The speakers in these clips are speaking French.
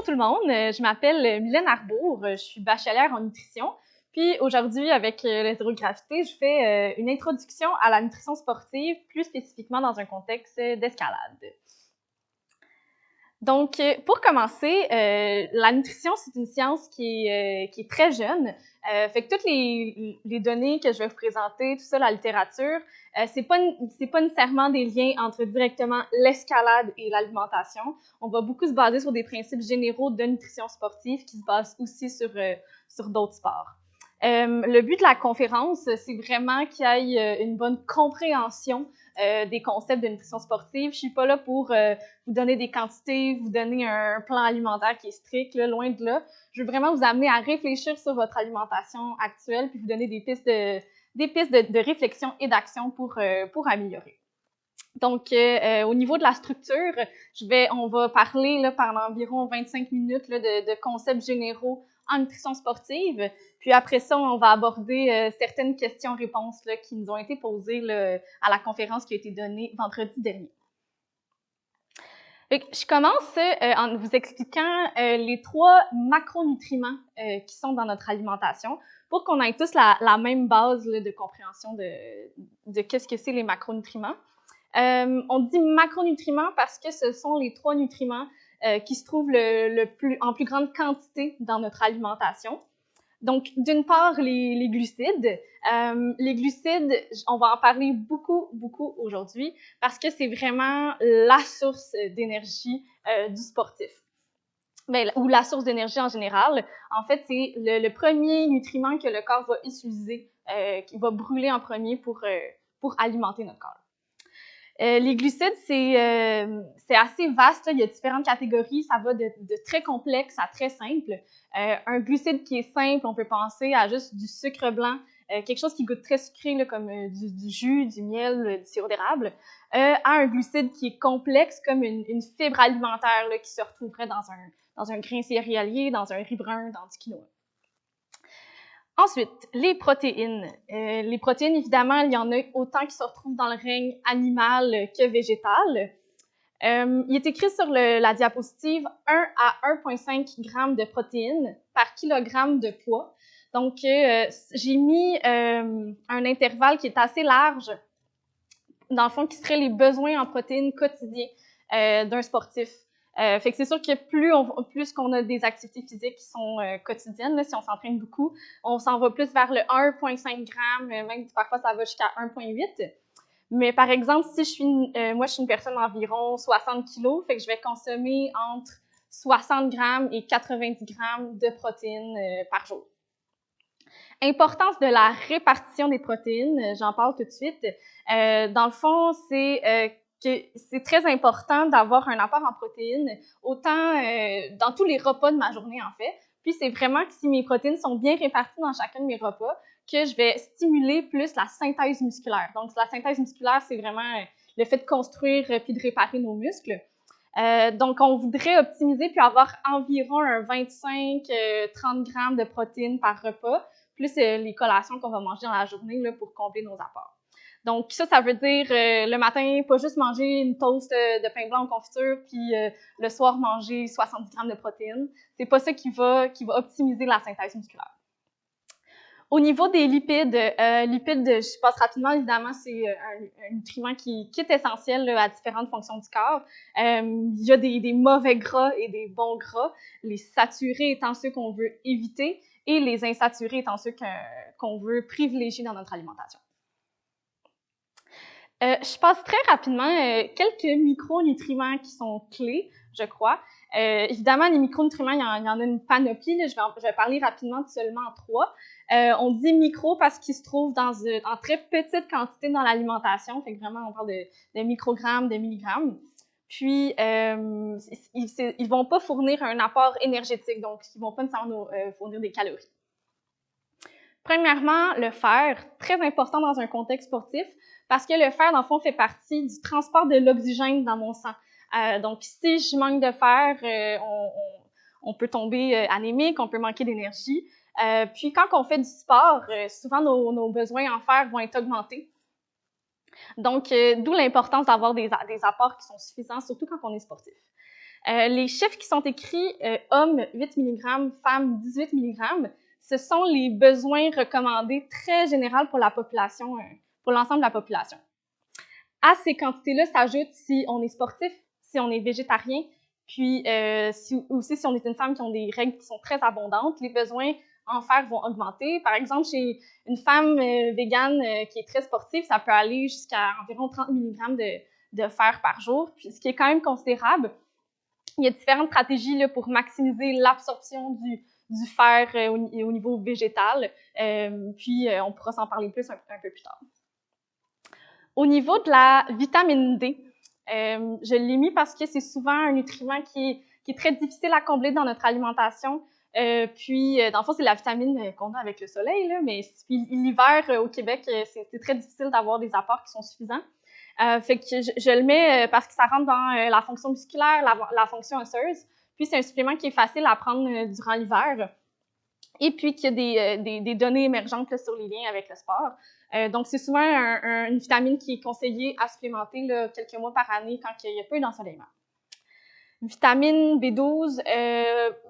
tout le monde, je m'appelle Mylène Arbour, je suis bachelière en nutrition. Puis aujourd'hui, avec la zéro gravité, je fais une introduction à la nutrition sportive, plus spécifiquement dans un contexte d'escalade. Donc, pour commencer, la nutrition, c'est une science qui est très jeune. Fait que toutes les données que je vais vous présenter, tout ça, la littérature, c'est pas nécessairement des liens entre directement l'escalade et l'alimentation. On va beaucoup se baser sur des principes généraux de nutrition sportive qui se basent aussi sur d'autres sports. Le but de la conférence, c'est vraiment qu'il y ait une bonne compréhension des concepts de nutrition sportive. Je suis pas là pour vous donner des quantités, vous donner un plan alimentaire qui est strict, là, loin de là. Je veux vraiment vous amener à réfléchir sur votre alimentation actuelle puis vous donner des pistes de réflexion et d'action pour améliorer. Donc, au niveau de la structure, on va parler là, pendant environ 25 minutes là, de concepts généraux en nutrition sportive. Puis après ça, on va aborder certaines questions-réponses là, qui nous ont été posées là, à la conférence qui a été donnée vendredi dernier. Je commence en vous expliquant les 3 macronutriments qui sont dans notre alimentation pour qu'on ait tous la même base là, de compréhension de qu'est-ce que c'est les macronutriments. On dit macronutriments parce que ce sont les 3 nutriments qui se trouvent en plus grande quantité dans notre alimentation. Donc, d'une part, les glucides. Les glucides, on va en parler beaucoup aujourd'hui parce que c'est vraiment la source d'énergie du sportif. Ou la source d'énergie en général. En fait, c'est le premier nutriment que le corps va utiliser, qui va brûler en premier pour alimenter notre corps. Les glucides, c'est assez vaste. Là. Il y a différentes catégories. Ça va de très complexe à très simple. Un glucide qui est simple, on peut penser à juste du sucre blanc, quelque chose qui goûte très sucré, là, comme du jus, du miel, du sirop d'érable, à un glucide qui est complexe, comme une fibre alimentaire là, qui se retrouverait dans un grain céréalier, dans un riz brun, dans du quinoa. Ensuite, les protéines. Les protéines, évidemment, il y en a autant qui se retrouvent dans le règne animal que végétal. Il est écrit sur la diapositive 1 à 1,5 g de protéines par kilogramme de poids. Donc, j'ai mis un intervalle qui est assez large, dans le fond, qui serait les besoins en protéines quotidiens d'un sportif. Fait que c'est sûr que plus qu'on a des activités physiques qui sont quotidiennes, là, si on s'entraîne beaucoup, on s'en va plus vers le 1,5 g, même parfois ça va jusqu'à 1,8. Mais par exemple, si moi je suis une personne d'environ 60 kg, fait que je vais consommer entre 60 g et 90 g de protéines par jour. Importance de la répartition des protéines, j'en parle tout de suite. Dans le fond, que c'est très important d'avoir un apport en protéines, autant dans tous les repas de ma journée, en fait. Puis c'est vraiment que si mes protéines sont bien réparties dans chacun de mes repas, que je vais stimuler plus la synthèse musculaire. Donc, la synthèse musculaire, c'est vraiment le fait de construire puis de réparer nos muscles. Donc, on voudrait optimiser puis avoir environ un 25-30 grammes de protéines par repas, plus les collations qu'on va manger dans la journée là, pour combler nos apports. Donc, ça veut dire le matin, pas juste manger une toast de pain blanc en confiture, puis le soir, manger 70 grammes de protéines. C'est pas ça qui va optimiser la synthèse musculaire. Au niveau des lipides, je passe rapidement, évidemment, c'est un nutriment qui est essentiel là, à différentes fonctions du corps. Il y a des mauvais gras et des bons gras, les saturés étant ceux qu'on veut éviter et les insaturés étant ceux qu'on veut privilégier dans notre alimentation. Je passe très rapidement quelques micronutriments qui sont clés, je crois. Évidemment, les micronutriments, il y en a une panoplie. Là, je vais parler rapidement de seulement 3. On dit micro parce qu'ils se trouvent en très petite quantité dans l'alimentation. Fait que vraiment, on parle de microgrammes, de milligrammes. Puis, ils vont pas fournir un apport énergétique, donc ils vont pas nécessairement fournir des calories. Premièrement, le fer, très important dans un contexte sportif, parce que le fer, dans le fond, fait partie du transport de l'oxygène dans mon sang. Donc, si je manque de fer, on peut tomber anémique, on peut manquer d'énergie. Puis, quand on fait du sport, souvent nos besoins en fer vont être augmentés. Donc, d'où l'importance d'avoir des apports qui sont suffisants, surtout quand on est sportif. Les chiffres qui sont écrits, hommes 8 mg, femmes 18 mg, ce sont les besoins recommandés très généraux pour la population, pour l'ensemble de la population. À ces quantités-là s'ajoute si on est sportif, si on est végétarien, puis aussi si on est une femme qui a des règles qui sont très abondantes, les besoins en fer vont augmenter. Par exemple, chez une femme végane qui est très sportive, ça peut aller jusqu'à environ 30 mg de fer par jour, puis ce qui est quand même considérable. Il y a différentes stratégies là, pour maximiser l'absorption du fer au niveau végétal, puis on pourra s'en parler plus un peu plus tard. Au niveau de la vitamine D, je l'ai mis parce que c'est souvent un nutriment qui est très difficile à combler dans notre alimentation. Puis, dans le fond, c'est la vitamine qu'on a avec le soleil, là, mais l'hiver au Québec, c'est très difficile d'avoir des apports qui sont suffisants. Fait que je le mets parce que ça rentre dans la fonction musculaire, la fonction osseuse. Puis, c'est un supplément qui est facile à prendre durant l'hiver. Et puis, qu'il y a des données émergentes là, sur les liens avec le sport. Donc, c'est souvent une vitamine qui est conseillée à supplémenter là, quelques mois par année quand il y a peu d'ensoleillement. Vitamine B12,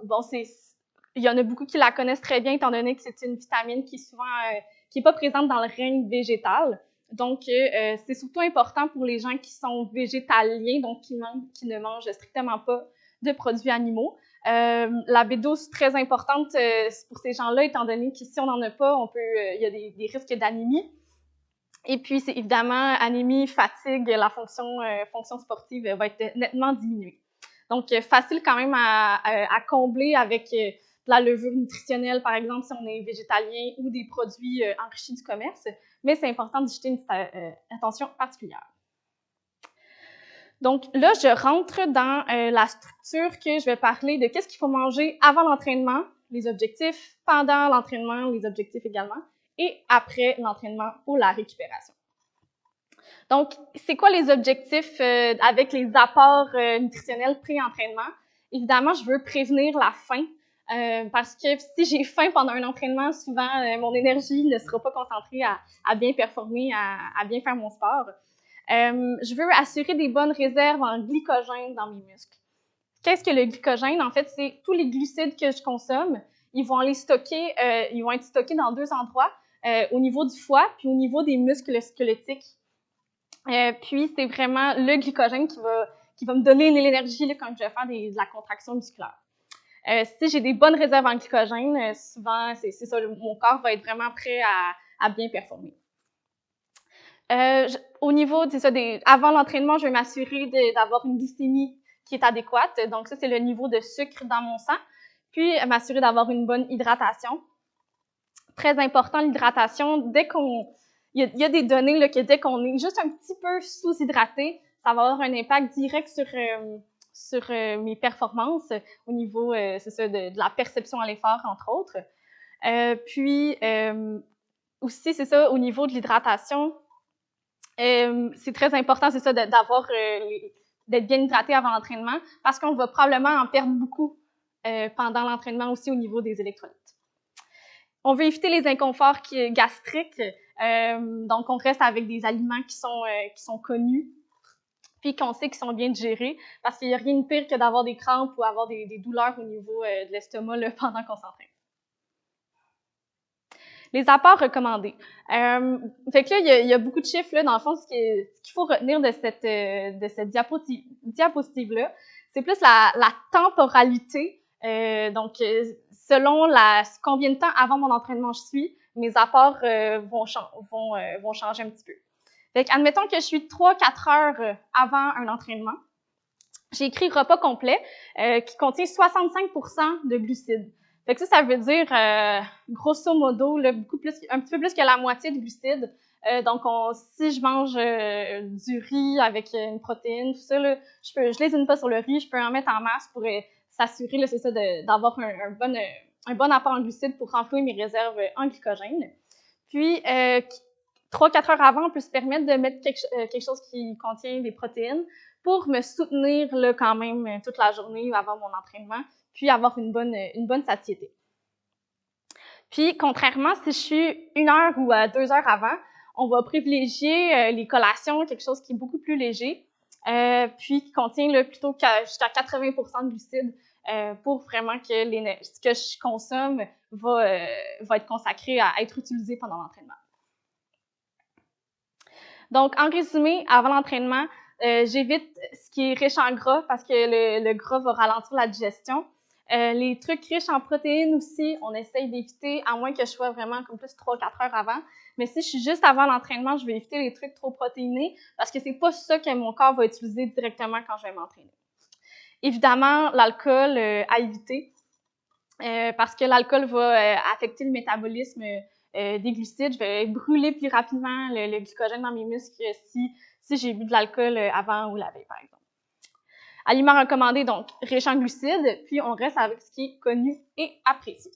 bon, il y en a beaucoup qui la connaissent très bien, étant donné que c'est une vitamine qui est souvent qui n'est pas présente dans le règne végétal. Donc, c'est surtout important pour les gens qui sont végétaliens, donc qui ne mangent strictement pas de produits animaux. La B12 est très importante pour ces gens-là, étant donné que si on n'en a pas, il y a des risques d'anémie. Et puis, c'est évidemment, anémie, fatigue, la fonction sportive va être nettement diminuée. Donc, facile quand même à combler avec de la levure nutritionnelle, par exemple, si on est végétalien, ou des produits enrichis du commerce, mais c'est important d'y jeter une attention particulière. Donc là, je rentre dans la structure que je vais parler de qu'est-ce qu'il faut manger avant l'entraînement, les objectifs, pendant l'entraînement, les objectifs également, et après l'entraînement pour la récupération. Donc, c'est quoi les objectifs avec les apports nutritionnels pré-entraînement? Évidemment, je veux prévenir la faim parce que si j'ai faim pendant un entraînement, souvent, mon énergie ne sera pas concentrée à bien performer, à bien faire mon sport. Je veux assurer des bonnes réserves en glycogène dans mes muscles. Qu'est-ce que le glycogène? En fait, c'est tous les glucides que je consomme. Ils vont être stockés dans deux endroits, au niveau du foie puis au niveau des muscles squelettiques. Puis, c'est vraiment le glycogène qui va me donner l'énergie là, quand je vais faire de la contraction musculaire. Si j'ai des bonnes réserves en glycogène, souvent, c'est ça, mon corps va être vraiment prêt à bien performer. Au niveau, avant l'entraînement, je vais m'assurer d'avoir une glycémie qui est adéquate. Donc, ça, c'est le niveau de sucre dans mon sang. Puis, m'assurer d'avoir une bonne hydratation. Très important, l'hydratation. Il y a des données là, que dès qu'on est juste un petit peu sous-hydraté, ça va avoir un impact direct sur mes performances au niveau, c'est ça, de la perception à l'effort, entre autres. Puis, aussi, c'est ça, au niveau de l'hydratation, c'est très important, c'est ça, d'être bien hydraté avant l'entraînement, parce qu'on va probablement en perdre beaucoup pendant l'entraînement aussi au niveau des électrolytes. On veut éviter les inconforts gastriques, donc on reste avec des aliments qui sont connus, puis qu'on sait qu'ils sont bien digérés, parce qu'il n'y a rien de pire que d'avoir des crampes ou avoir des douleurs au niveau de l'estomac là, pendant qu'on s'entraîne. Les apports recommandés. Fait que là, il y a beaucoup de chiffres, là, dans le fond, ce qu'il faut retenir de cette diapositive-là, c'est plus la temporalité. Donc, selon combien de temps avant mon entraînement je suis, mes apports vont changer un petit peu. Fait que, admettons que je suis 3-4 heures avant un entraînement. J'ai écrit repas complet qui contient 65% de glucides. Fait que ça veut dire, grosso modo, là, un petit peu plus que la moitié de glucides. Donc, si je mange du riz avec une protéine, tout ça, là, je lésine pas sur le riz, je peux en mettre en masse pour s'assurer, c'est ça, d'avoir un bon apport en glucides pour renflouer mes réserves en glycogène. Puis, 3-4 heures avant, on peut se permettre de mettre quelque chose qui contient des protéines pour me soutenir là, quand même toute la journée avant mon entraînement, puis avoir une bonne satiété. Puis, contrairement, si je suis 1 heure ou 2 heures avant, on va privilégier les collations, quelque chose qui est beaucoup plus léger. puis qui contient là, plutôt jusqu'à 80% de glucides pour vraiment que ce que je consomme va être consacré à être utilisé pendant l'entraînement. Donc, en résumé, avant l'entraînement, j'évite ce qui est riche en gras parce que le gras va ralentir la digestion. Les trucs riches en protéines aussi, on essaye d'éviter, à moins que je sois vraiment comme plus 3-4 heures avant. Mais si je suis juste avant l'entraînement, je vais éviter les trucs trop protéinés parce que c'est pas ça que mon corps va utiliser directement quand je vais m'entraîner. Évidemment, l'alcool à éviter parce que l'alcool va affecter le métabolisme des glucides. Je vais brûler plus rapidement le glycogène dans mes muscles si j'ai bu de l'alcool avant ou la veille, par exemple. Aliments recommandés, donc riches en glucides, puis on reste avec ce qui est connu et apprécié.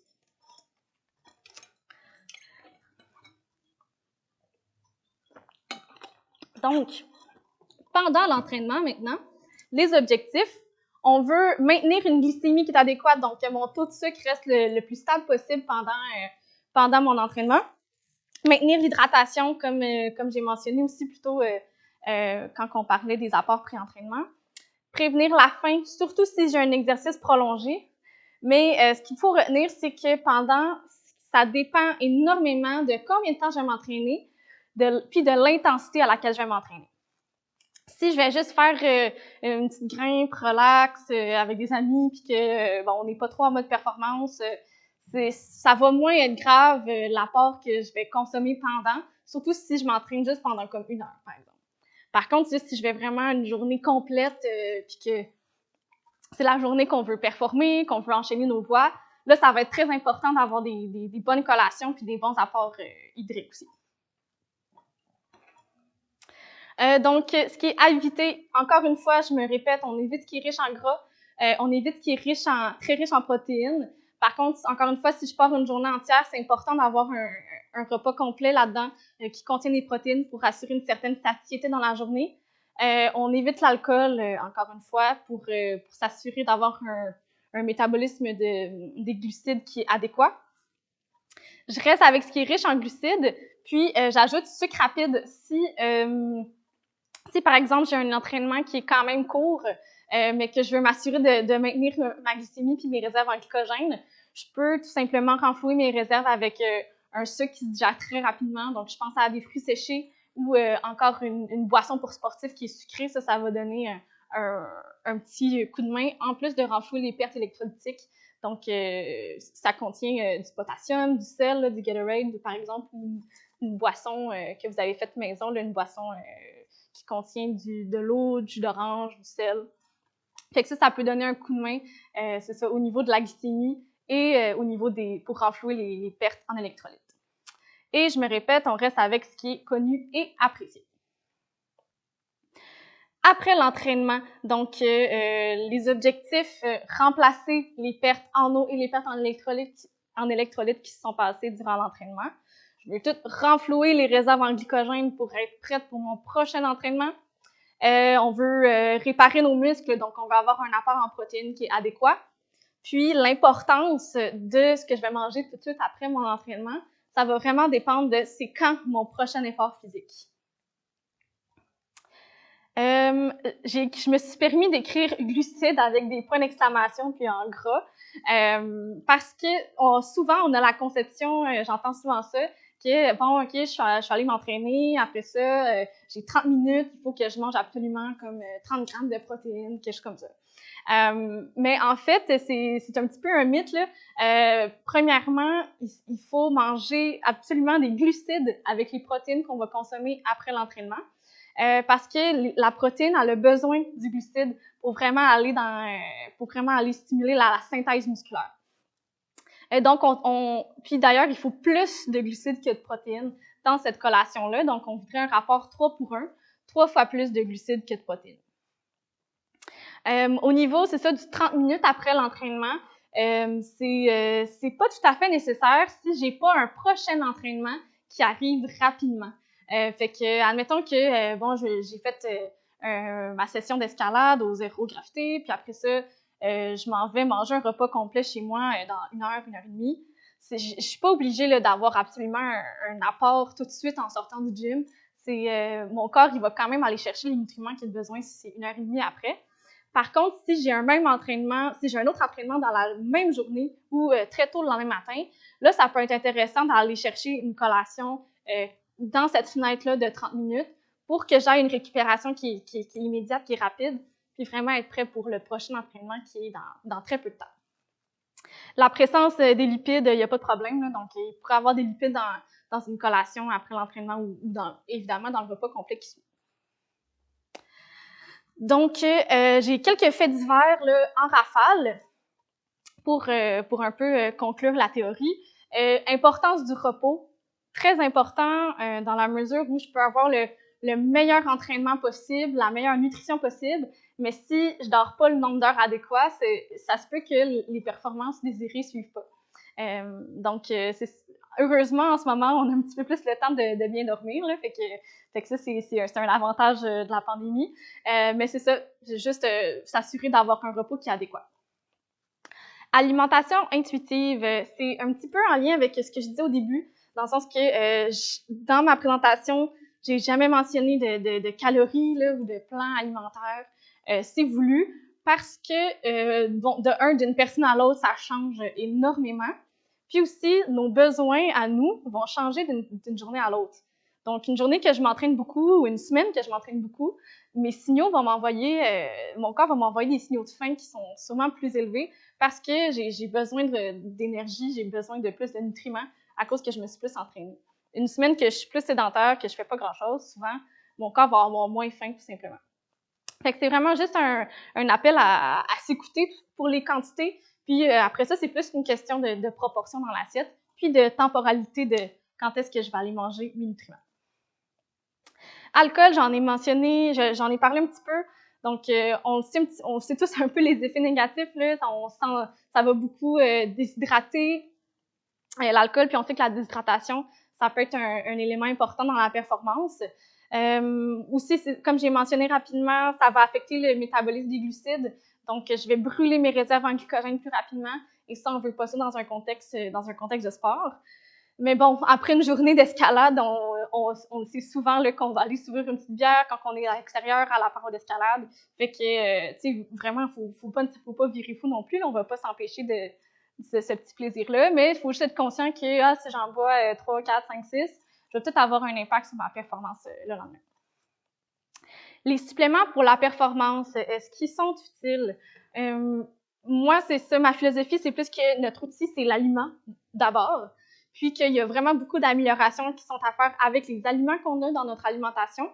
Donc, pendant l'entraînement maintenant, les objectifs, on veut maintenir une glycémie qui est adéquate, donc que mon taux de sucre reste le plus stable possible pendant mon entraînement. Maintenir l'hydratation, comme j'ai mentionné aussi plus tôt quand on parlait des apports pré-entraînement. Prévenir la faim, surtout si j'ai un exercice prolongé. Mais ce qu'il faut retenir, c'est que ça dépend énormément de combien de temps je vais m'entraîner, puis de l'intensité à laquelle je vais m'entraîner. Si je vais juste faire une petite grimpe, relax, avec des amis, puis que on n'est pas trop en mode performance, ça va moins être grave l'apport que je vais consommer pendant, surtout si je m'entraîne juste pendant comme 1 heure, par exemple. Par contre, si je vais vraiment une journée complète, puis que c'est la journée qu'on veut performer, qu'on veut enchaîner nos voies, là, ça va être très important d'avoir des bonnes collations puis des bons apports hydriques aussi. Donc, ce qui est à éviter, encore une fois, je me répète, on évite ce qui est riche en gras, on évite ce qui est très riche en protéines. Par contre, encore une fois, si je pars une journée entière, c'est important d'avoir un repas complet là-dedans qui contient des protéines pour assurer une certaine satiété dans la journée. On évite l'alcool, encore une fois, pour s'assurer d'avoir un métabolisme des glucides qui est adéquat. Je reste avec ce qui est riche en glucides, puis j'ajoute sucre rapide si, par exemple, j'ai un entraînement qui est quand même court, mais que je veux m'assurer de maintenir ma glycémie puis mes réserves en glycogène, je peux tout simplement renflouer mes réserves avec un sucre qui se digère très rapidement. Donc, je pense à des fruits séchés ou encore une boisson pour sportifs qui est sucrée. Ça va donner un petit coup de main, en plus de renflouer les pertes électrolytiques. Donc, ça contient du potassium, du sel, là, du Gatorade, par exemple, ou une boisson que vous avez faite maison, là, une boisson qui contient de l'eau, du jus d'orange, du sel. Fait que ça peut donner un coup de main, c'est ça, au niveau de la glycémie et au niveau pour renflouer les pertes en électrolytes. Et je me répète, on reste avec ce qui est connu et apprécié. Après l'entraînement, donc les objectifs, remplacer les pertes en eau et les pertes en électrolytes qui se sont passées durant l'entraînement. Je vais tout renflouer les réserves en glycogène pour être prête pour mon prochain entraînement. On veut réparer nos muscles, donc on va avoir un apport en protéines qui est adéquat. Puis l'importance de ce que je vais manger tout de suite après mon entraînement, ça va vraiment dépendre de c'est quand mon prochain effort physique. Je me suis permis d'écrire glucides avec des points d'exclamation puis en gras parce que souvent on a la conception, j'entends souvent ça, que bon, ok, je suis allée m'entraîner, après ça, j'ai 30 minutes, il faut que je mange absolument comme 30 grammes de protéines, quelque chose comme ça. Mais en fait, c'est un petit peu un mythe, là. Premièrement, il faut manger absolument des glucides avec les protéines qu'on va consommer après l'entraînement. Parce que la protéine elle a besoin du glucide pour vraiment aller stimuler la synthèse musculaire. Et donc, puis d'ailleurs, il faut plus de glucides que de protéines dans cette collation-là. Donc, on voudrait un rapport 3 pour 1, 3 fois plus de glucides que de protéines. Au niveau, c'est ça, du 30 minutes après l'entraînement, c'est pas tout à fait nécessaire si j'ai pas un prochain entraînement qui arrive rapidement. Fait que, admettons que, j'ai fait ma session d'escalade au zéro gravité, puis après ça, je m'en vais manger un repas complet chez moi dans 1 heure, 1 heure et demie. Je suis pas obligée là, d'avoir absolument un apport tout de suite en sortant du gym. mon corps, il va quand même aller chercher les nutriments qu'il a besoin si c'est 1h30 après. Par contre, si j'ai un autre entraînement dans la même journée ou très tôt le lendemain matin, là, ça peut être intéressant d'aller chercher une collation dans cette fenêtre-là de 30 minutes pour que j'aie une récupération qui est immédiate, qui est rapide, puis vraiment être prêt pour le prochain entraînement qui est dans très peu de temps. La présence des lipides, il n'y a pas de problème, là, donc il pourrait y avoir des lipides dans une collation après l'entraînement ou évidemment dans le repas complet qui suit. Donc, j'ai quelques faits divers là, en rafale pour un peu conclure la théorie. Importance du repos, très important dans la mesure où je peux avoir le meilleur entraînement possible, la meilleure nutrition possible, mais si je dors pas le nombre d'heures adéquat, ça se peut que les performances désirées suivent pas. Donc, heureusement, en ce moment, on a un petit peu plus le temps de bien dormir, là, fait que ça, c'est un avantage de la pandémie. Mais c'est ça, juste s'assurer d'avoir un repos qui est adéquat. Alimentation intuitive, c'est un petit peu en lien avec ce que je disais au début, dans le sens que dans ma présentation, j'ai jamais mentionné de calories là, ou de plan alimentaire. C'est voulu parce que, d'une personne à l'autre, ça change énormément. Puis aussi, nos besoins à nous vont changer d'une journée à l'autre. Donc, une journée que je m'entraîne beaucoup ou une semaine que je m'entraîne beaucoup, mes signaux vont mon corps va m'envoyer des signaux de faim qui sont sûrement plus élevés parce que j'ai besoin d'énergie, j'ai besoin de plus de nutriments à cause que je me suis plus entraînée. Une semaine que je suis plus sédentaire, que je fais pas grand-chose, souvent, mon corps va avoir moins faim tout simplement. Fait que c'est vraiment juste un appel à s'écouter pour les quantités. Puis après ça, c'est plus une question de proportion dans l'assiette, puis de temporalité de quand est-ce que je vais aller manger mes nutriments. Alcool, j'en ai mentionné, j'en ai parlé un petit peu. Donc, on sait tous un peu les effets négatifs, là. Ça va beaucoup déshydrater l'alcool, puis on sait que la déshydratation, ça peut être un élément important dans la performance. Aussi, comme j'ai mentionné rapidement, ça va affecter le métabolisme des glucides. Donc, je vais brûler mes réserves en glycogène plus rapidement. Et ça, on veut pas ça dans un contexte de sport. Mais bon, après une journée d'escalade, on sait souvent là, qu'on va aller s'ouvrir une petite bière quand on est à l'extérieur à la paroi d'escalade. Fait que, tu sais, vraiment, faut pas virer fou non plus. Là, on va pas s'empêcher de ce petit plaisir-là. Mais il faut juste être conscient que si j'en bois 3, 4, 5, 6, je vais peut-être avoir un impact sur ma performance le lendemain. Les suppléments pour la performance, est-ce qu'ils sont utiles? Moi, c'est ça, ma philosophie, c'est plus que notre outil, c'est l'aliment d'abord, puis qu'il y a vraiment beaucoup d'améliorations qui sont à faire avec les aliments qu'on a dans notre alimentation.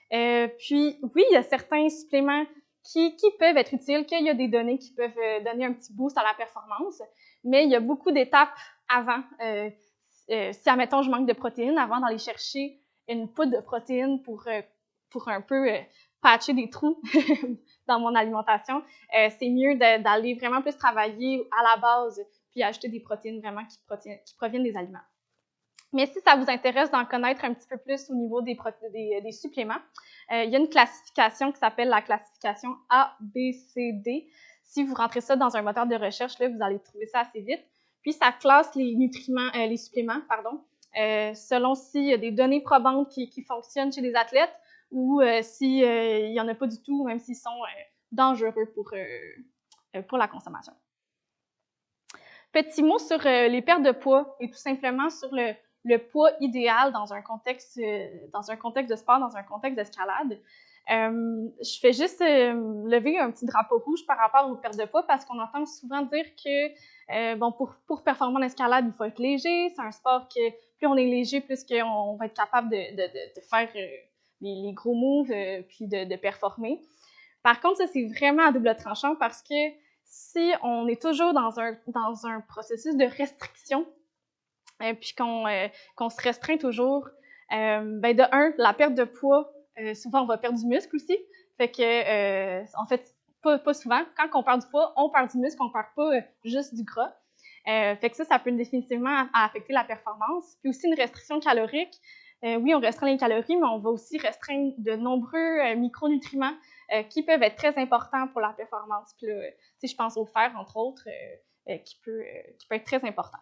Puis, oui, il y a certains suppléments qui peuvent être utiles, qu'il y a des données qui peuvent donner un petit boost à la performance, mais il y a beaucoup d'étapes avant. Si, admettons, je manque de protéines, avant d'aller chercher une poudre de protéines pour un peu patcher des trous dans mon alimentation, c'est mieux d'aller vraiment plus travailler à la base puis ajouter des protéines vraiment qui proviennent des aliments. Mais si ça vous intéresse d'en connaître un petit peu plus au niveau des suppléments, il y a une classification qui s'appelle la classification ABCD. Si vous rentrez ça dans un moteur de recherche, là, vous allez trouver ça assez vite. Puis ça classe les suppléments, selon s'il y a des données probantes qui fonctionnent chez les athlètes ou s'il n'y en a pas du tout, même s'ils sont dangereux pour la consommation. Petit mot sur les pertes de poids et tout simplement sur le poids idéal dans un contexte de sport, dans un contexte d'escalade. Je fais juste lever un petit drapeau rouge par rapport aux pertes de poids parce qu'on entend souvent dire que pour performer en escalade, il faut être léger. C'est un sport que plus on est léger, plus on va être capable de faire les gros moves puis de performer. Par contre, ça, c'est vraiment à double tranchant parce que si on est toujours dans un processus de restriction, puis qu'on se restreint toujours, de un, la perte de poids, souvent on va perdre du muscle aussi. Fait que, en fait, pas souvent. Quand on perd du poids, on perd du muscle, on perd pas juste du gras. Fait que ça peut définitivement affecter la performance. Puis aussi une restriction calorique. Oui, on restreint les calories, mais on va aussi restreindre de nombreux micronutriments qui peuvent être très importants pour la performance. Puis là, je pense au fer, entre autres, qui peut être très important.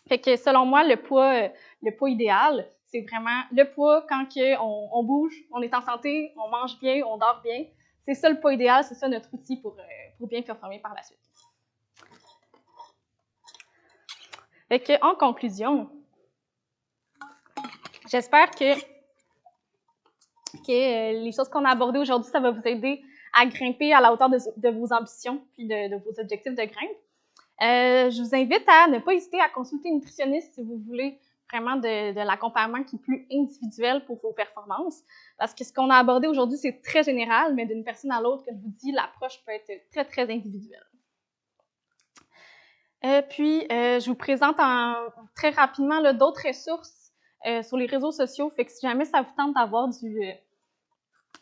Fait que selon moi, le poids idéal, c'est vraiment le poids quand on bouge, on est en santé, on mange bien, on dort bien. C'est ça le poids idéal, c'est ça notre outil pour bien performer par la suite. Fait que, en conclusion, j'espère que les choses qu'on a abordées aujourd'hui, ça va vous aider à grimper à la hauteur de vos ambitions puis de vos objectifs de grimpe. Je vous invite à ne pas hésiter à consulter une nutritionniste si vous voulez vraiment de l'accompagnement qui est plus individuel pour vos performances. Parce que ce qu'on a abordé aujourd'hui, c'est très général, mais d'une personne à l'autre, comme je vous dis, l'approche peut être très, très individuelle. Puis, je vous présente très rapidement d'autres ressources sur les réseaux sociaux. Fait que si jamais ça vous tente d'avoir de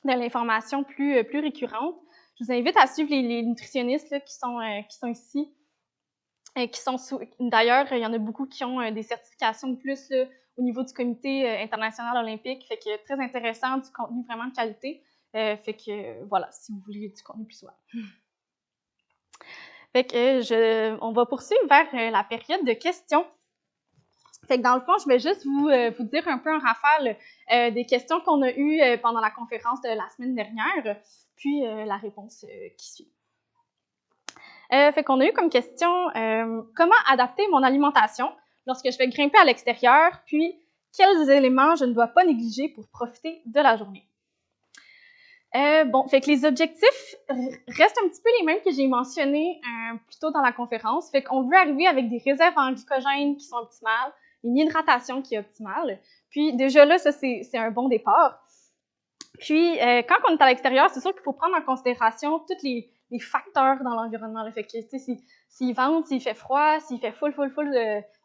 l'information plus récurrente, je vous invite à suivre les nutritionnistes là, qui sont ici. D'ailleurs, il y en a beaucoup qui ont des certifications de plus là, au niveau du comité international olympique. Fait que très intéressant, du contenu vraiment de qualité. Fait que voilà, si vous voulez du contenu plus souvent. Fait que on va poursuivre vers la période de questions. Fait que dans le fond, je vais juste vous dire un peu en rafale des questions qu'on a eues pendant la conférence de la semaine dernière, puis la réponse qui suit. Fait qu'on a eu comme question comment adapter mon alimentation lorsque je vais grimper à l'extérieur, puis quels éléments je ne dois pas négliger pour profiter de la journée. Bon, fait que les objectifs restent un petit peu les mêmes que j'ai mentionnés plus tôt dans la conférence. Fait qu'on veut arriver avec des réserves en glycogène qui sont optimales, une hydratation qui est optimale. Puis déjà là, ça c'est un bon départ. Puis quand on est à l'extérieur, c'est sûr qu'il faut prendre en considération tous les facteurs dans l'environnement. Fait que, tu sais, s'il vente, s'il fait froid, s'il fait full,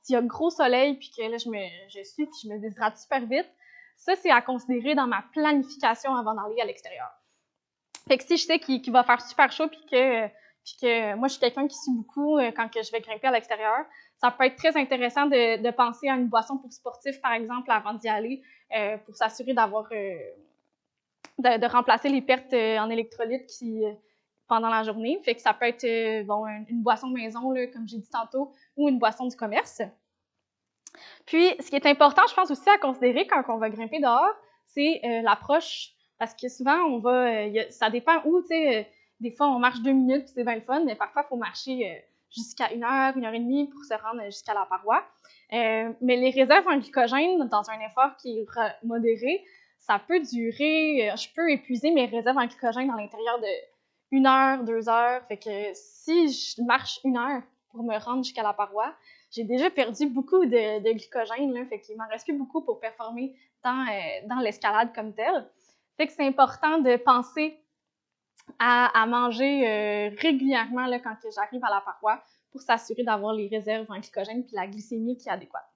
s'il y a gros soleil, puis que là, je suis, puis je me déshydrate super vite, ça, c'est à considérer dans ma planification avant d'aller à l'extérieur. Fait que si je sais qu'il va faire super chaud, puis que moi, je suis quelqu'un qui sue beaucoup quand que je vais grimper à l'extérieur, ça peut être très intéressant de penser à une boisson pour sportifs, par exemple, avant d'y aller, pour s'assurer d'avoir... de remplacer les pertes en électrolytes pendant la journée. Fait que ça peut être bon, une boisson maison, là, comme j'ai dit tantôt, ou une boisson du commerce. Puis, ce qui est important, je pense aussi à considérer quand on va grimper dehors, c'est l'approche. Parce que souvent, ça dépend où, tu sais, des fois, on marche 2 minutes, puis c'est bien le fun, mais parfois, il faut marcher jusqu'à 1 heure et demie pour se rendre jusqu'à la paroi. Mais les réserves en glycogène, dans un effort qui est modéré, ça peut durer, je peux épuiser mes réserves en glycogène à l'intérieur de 1 heure, 2 heures. Fait que si je marche 1 heure pour me rendre jusqu'à la paroi, j'ai déjà perdu beaucoup de glycogène, là, fait qu'il m'en reste plus beaucoup pour performer dans l'escalade comme telle. Fait que c'est important de penser à manger régulièrement là, quand j'arrive à la paroi pour s'assurer d'avoir les réserves en glycogène puis la glycémie qui est adéquate.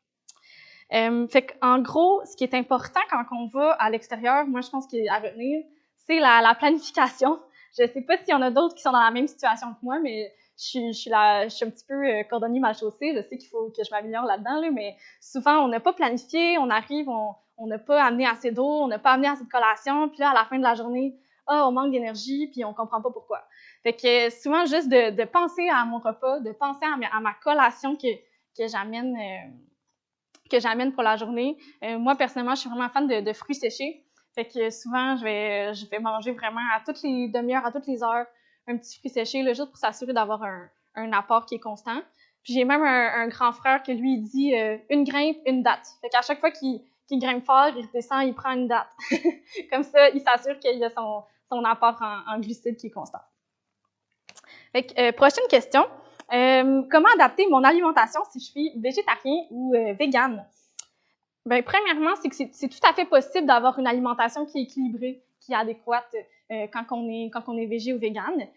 Fait qu'en gros, ce qui est important quand on va à l'extérieur, moi je pense qu'à retenir, c'est la planification. Je sais pas s'il y en a d'autres qui sont dans la même situation que moi, mais je suis un petit peu cordonnier mal chaussé. Je sais qu'il faut que je m'améliore là-dedans, là, mais souvent on n'a pas planifié, on arrive, on n'a pas amené assez d'eau, on n'a pas amené assez de collation, puis là à la fin de la journée, on manque d'énergie, puis on comprend pas pourquoi. Fait que souvent juste de penser à mon repas, de penser à ma collation que j'amène pour la journée. Moi, personnellement, je suis vraiment fan de fruits séchés. Fait que souvent, je vais manger vraiment à toutes les demi-heures, à toutes les heures, un petit fruit séché, là, juste pour s'assurer d'avoir un apport qui est constant. Puis j'ai même un grand frère que lui, il dit une grimpe, une date. Fait qu'à chaque fois qu'il grimpe fort, il redescend, il prend une date. Comme ça, il s'assure qu'il a son apport en glucides qui est constant. Fait que, prochaine question. Comment adapter mon alimentation si je suis végétarien ou végane? Ben, premièrement, c'est que c'est tout à fait possible d'avoir une alimentation qui est équilibrée, qui est adéquate quand on est végé ou végane.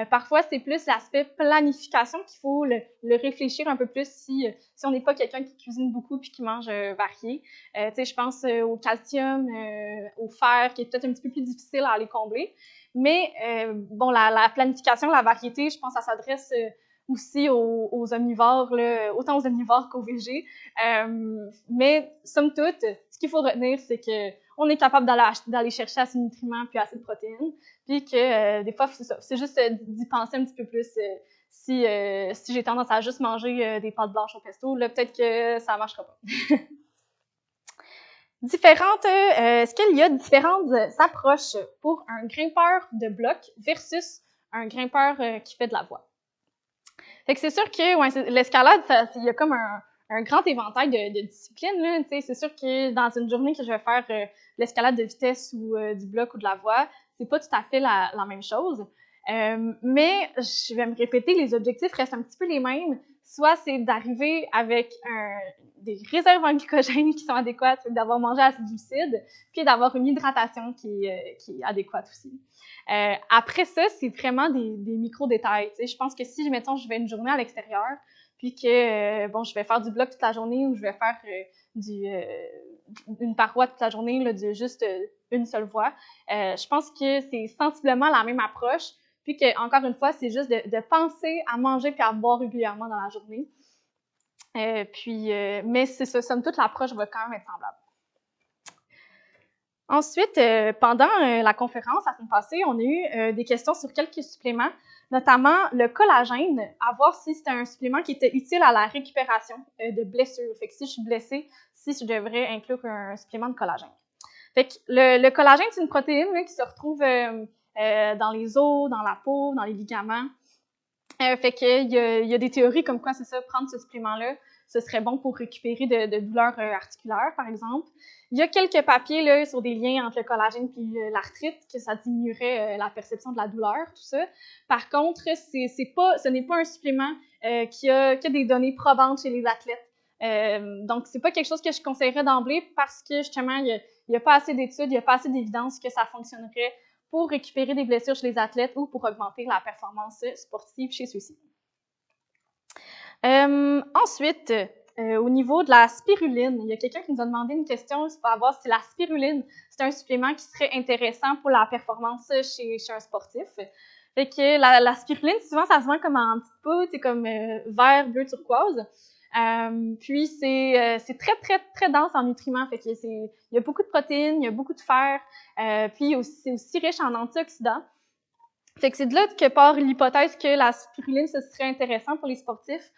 Parfois, c'est plus l'aspect planification qu'il faut le réfléchir un peu plus si on n'est pas quelqu'un qui cuisine beaucoup puis qui mange varié. Tu sais, je pense au calcium, au fer, qui est peut-être un petit peu plus difficile à aller combler. Mais bon, la planification, la variété, je pense que ça s'adresse aussi aux omnivores, là, autant aux omnivores qu'aux végés. Mais somme toute, ce qu'il faut retenir, c'est que on est capable d'aller chercher assez de nutriments puis assez de protéines, puis que des fois, c'est juste d'y penser un petit peu plus. Si j'ai tendance à juste manger des pâtes blanches au pesto, là, peut-être que ça marchera pas. Est-ce qu'il y a différentes approches pour un grimpeur de bloc versus un grimpeur qui fait de la voie? Fait que c'est sûr que l'escalade, il y a comme un grand éventail de disciplines. Là, c'est sûr que dans une journée que je vais faire l'escalade de vitesse ou du bloc ou de la voie, c'est pas tout à fait la même chose. Mais je vais me répéter, les objectifs restent un petit peu les mêmes. Soit c'est d'arriver avec des réserves en glycogène qui sont adéquates, d'avoir mangé assez de glucides, puis d'avoir une hydratation qui est adéquate aussi. Après ça, c'est vraiment des micro-détails. Je pense que si, mettons, je vais une journée à l'extérieur, puis que, je vais faire du bloc toute la journée ou je vais faire une paroi toute la journée, là, de juste une seule voie, je pense que c'est sensiblement la même approche, puis que, encore une fois, c'est juste de penser à manger puis à boire régulièrement dans la journée. Mais c'est ça, somme toute, l'approche va quand même être semblable. Ensuite, pendant la conférence, la semaine passée, on a eu des questions sur quelques suppléments, notamment le collagène, à voir si c'était un supplément qui était utile à la récupération de blessures. Fait que si je suis blessée, si je devrais inclure un supplément de collagène. Fait que le collagène, c'est une protéine là, qui se retrouve dans les os, dans la peau, dans les ligaments. Fait qu'il y a des théories comme quoi c'est ça, prendre ce supplément-là, ce serait bon pour récupérer de douleurs articulaires, par exemple. Il y a quelques papiers là, sur des liens entre le collagène et l'arthrite, que ça diminuerait la perception de la douleur, tout ça. Par contre, ce n'est pas un supplément qui a des données probantes chez les athlètes. Donc, c'est pas quelque chose que je conseillerais d'emblée parce que, justement, il y a pas assez d'études, il n'y a pas assez d'évidence que ça fonctionnerait pour récupérer des blessures chez les athlètes ou pour augmenter la performance sportive chez ceux-ci. Ensuite, au niveau de la spiruline, il y a quelqu'un qui nous a demandé une question pour savoir si la spiruline, c'est un supplément qui serait intéressant pour la performance chez un sportif. Fait que la spiruline, souvent, ça se vend comme en petite poudre, c'est comme vert, bleu, turquoise. Puis c'est très, très, très dense en nutriments. Fait que il y a beaucoup de protéines, il y a beaucoup de fer, puis c'est aussi riche en antioxydants. Fait que c'est de là que part l'hypothèse que la spiruline, ce serait intéressant pour les sportifs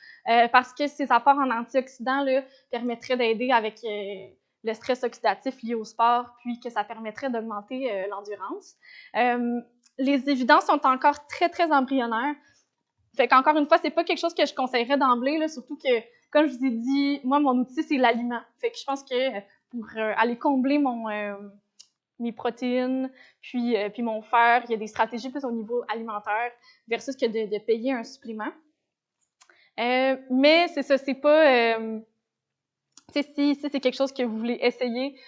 parce que ces apports en antioxydants là, permettraient d'aider avec le stress oxydatif lié au sport, puis que ça permettrait d'augmenter l'endurance. Les évidences sont encore très, très embryonnaires. Fait qu'encore une fois, c'est pas quelque chose que je conseillerais d'emblée, là, surtout que, comme je vous ai dit, moi, mon outil, c'est l'aliment. Fait que je pense que pour aller combler mes protéines, puis mon fer, il y a des stratégies plus au niveau alimentaire versus que de payer un supplément. Mais c'est ça, c'est pas... si c'est quelque chose que vous voulez essayer,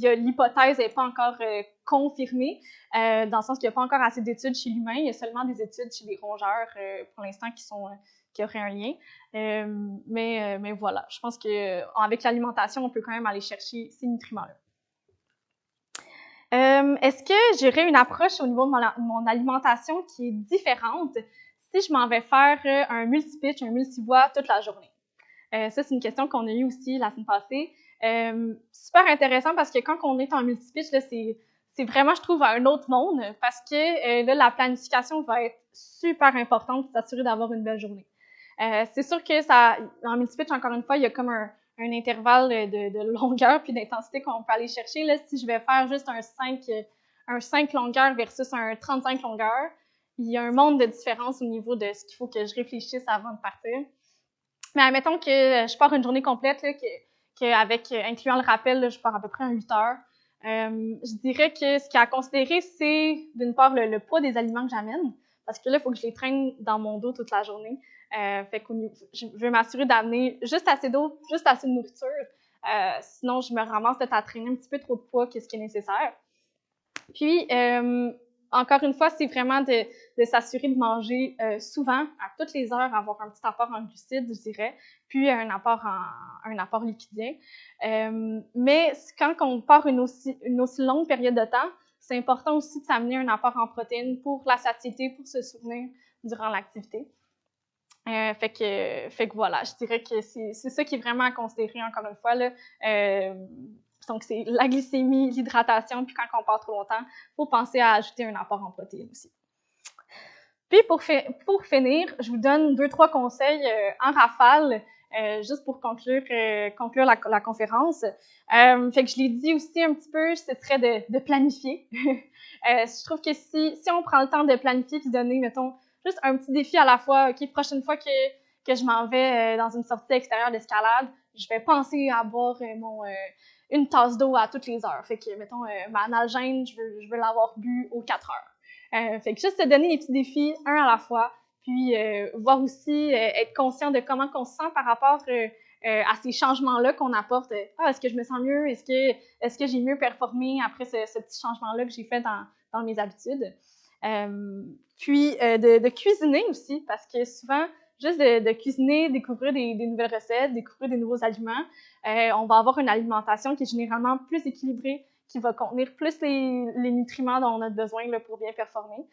l'hypothèse n'est pas encore confirmée, dans le sens qu'il n'y a pas encore assez d'études chez l'humain, il y a seulement des études chez les rongeurs pour l'instant qui auraient un lien. Mais voilà, je pense qu'avec l'alimentation, on peut quand même aller chercher ces nutriments-là. Est-ce que j'aurais une approche au niveau de mon alimentation qui est différente si je m'en vais faire un multi-pitch, un multi-voie toute la journée? Ça, c'est une question qu'on a eue aussi la semaine passée. Super intéressant parce que quand on est en multi-pitch, là, c'est vraiment, je trouve, un autre monde parce que là, la planification va être super importante pour s'assurer d'avoir une belle journée. C'est sûr que en multi-pitch, encore une fois, il y a comme un intervalle de longueur puis d'intensité qu'on peut aller chercher. Là, si je vais faire juste un 5 longueurs versus un 35 longueurs, il y a un monde de différence au niveau de ce qu'il faut que je réfléchisse avant de partir. Mais admettons que je pars une journée complète, là, avec incluant le rappel, là, je pars à peu près en 8 heures. Je dirais que ce qu'il y a à considérer, c'est d'une part le poids des aliments que j'amène, parce que là, il faut que je les traîne dans mon dos toute la journée. Fait que je veux m'assurer d'amener juste assez d'eau, juste assez de nourriture. Sinon, je me ramasse peut-être à traîner un petit peu trop de poids que ce qui est nécessaire. Puis, encore une fois, c'est vraiment de s'assurer de manger souvent, à toutes les heures, avoir un petit apport en glucides, je dirais, puis un apport lipidien. Mais quand on part une aussi longue période de temps, c'est important aussi de s'amener un apport en protéines pour la satiété, pour se souvenir durant l'activité. Fait que voilà, je dirais que c'est ça qui est vraiment à considérer, encore une fois, là. Donc, c'est la glycémie, l'hydratation, puis quand on part trop longtemps, il faut penser à ajouter un apport en protéines aussi. Puis, pour finir, je vous donne 2-3 conseils en rafale juste pour conclure la conférence. Fait que je l'ai dit aussi un petit peu, ce serait de planifier. Je trouve que si on prend le temps de planifier puis donner, mettons, juste un petit défi à la fois, OK, prochaine fois que je m'en vais dans une sortie extérieure d'escalade, je vais penser à boire une tasse d'eau à toutes les heures. Fait que, mettons, ma analgène, je veux l'avoir bu aux 4 heures. Fait que juste se donner des petits défis, un à la fois, puis voir aussi, être conscient de comment on se sent par rapport à ces changements-là qu'on apporte. Est-ce que je me sens mieux? Est-ce que j'ai mieux performé après ce petit changement-là que j'ai fait dans mes habitudes? Puis de cuisiner aussi, parce que souvent, juste de cuisiner, découvrir des nouvelles recettes, découvrir des nouveaux aliments, on va avoir une alimentation qui est généralement plus équilibrée, qui va contenir plus les nutriments dont on a besoin là, pour bien performer.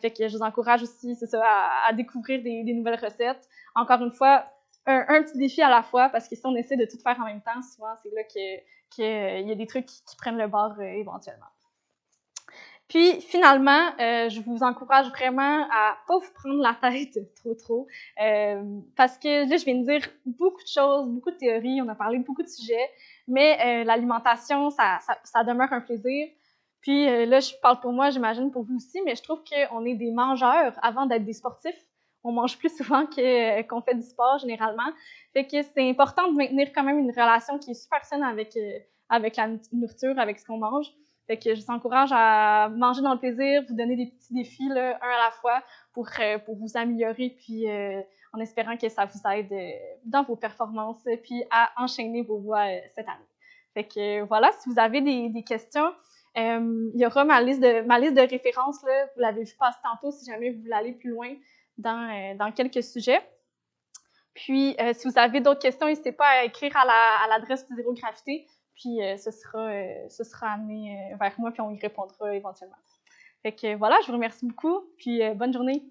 Fait que je vous encourage aussi, c'est ça, à découvrir des nouvelles recettes. Encore une fois, un petit défi à la fois, parce que si on essaie de tout faire en même temps, souvent, c'est là qu'il y a des trucs qui prennent le bord éventuellement. Puis, finalement, je vous encourage vraiment à pas vous prendre la tête trop, parce que là, je viens de dire beaucoup de choses, beaucoup de théories, on a parlé de beaucoup de sujets, mais l'alimentation, ça demeure un plaisir. Puis là, je parle pour moi, j'imagine pour vous aussi, mais je trouve qu'on est des mangeurs avant d'être des sportifs. On mange plus souvent qu'on fait du sport, généralement. Fait que c'est important de maintenir quand même une relation qui est super saine avec la nourriture, avec ce qu'on mange. Fait que je vous encourage à manger dans le plaisir, vous donner des petits défis, là, un à la fois, pour vous améliorer, puis en espérant que ça vous aide dans vos performances, puis à enchaîner vos voies cette année. Fait que voilà, si vous avez des questions, il y aura ma liste de références, là, vous l'avez vu passer tantôt, si jamais vous voulez aller plus loin dans quelques sujets. Puis, si vous avez d'autres questions, n'hésitez pas à écrire à l'adresse de Zéro Gravité, puis ce sera amené vers moi, puis on y répondra éventuellement. Fait que voilà, je vous remercie beaucoup, puis bonne journée.